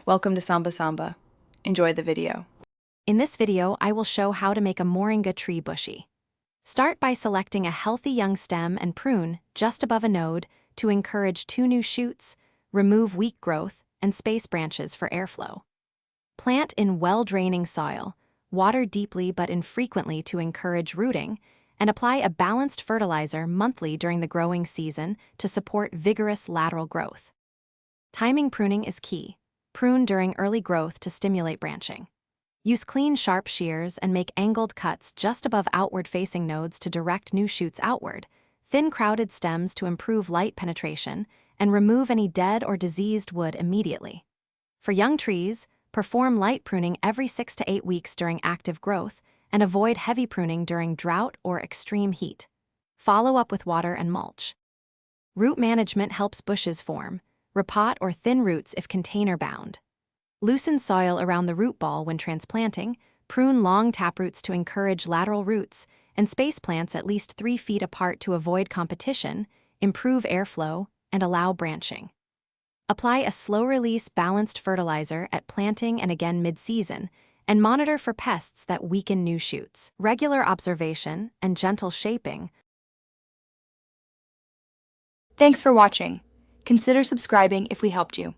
Welcome to Samba Samba. Enjoy the video. In this video, I will show how to make a Moringa tree bushy. Start by selecting a healthy young stem and prune just above a node to encourage 2 new shoots, remove weak growth, and space branches for airflow. Plant in well-draining soil, water deeply but infrequently to encourage rooting, and apply a balanced fertilizer monthly during the growing season to support vigorous lateral growth. Timing pruning is key. Prune during early growth to stimulate branching. Use clean, sharp shears and make angled cuts just above outward-facing nodes to direct new shoots outward, thin crowded stems to improve light penetration, and remove any dead or diseased wood immediately. For young trees, perform light pruning every 6 to 8 weeks during active growth, and avoid heavy pruning during drought or extreme heat. Follow up with water and mulch. Root management helps bushes form. Repot or thin roots if container-bound. Loosen soil around the root ball when transplanting, prune long taproots to encourage lateral roots, and space plants at least 3 feet apart to avoid competition, improve airflow, and allow branching. Apply a slow-release balanced fertilizer at planting and again mid-season, and monitor for pests that weaken new shoots. Regular observation and gentle shaping. Thanks for watching. Consider subscribing if we helped you.